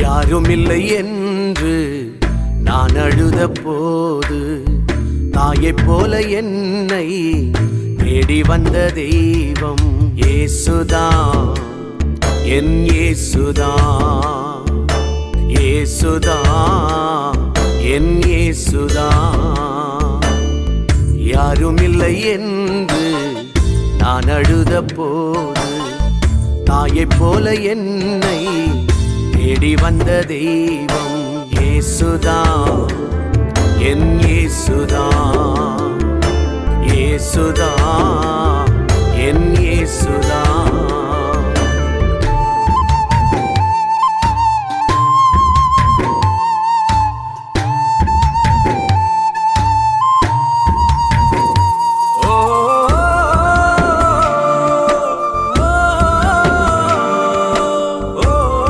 யாருமில்லை என்று நான் அழுத போது தாயைப் போல என்னை தேடி வந்த தெய்வம் இயேசுதான், என் இயேசுதான், இயேசுதான், என் இயேசுதான். யாருமில்லை என்று நான் அழுத போது தாயைப் போல என்னை தேடி வந்த தெய்வம் இயேசுதான், என் இயேசுதான், இயேசுதான், என் இயேசுதான்.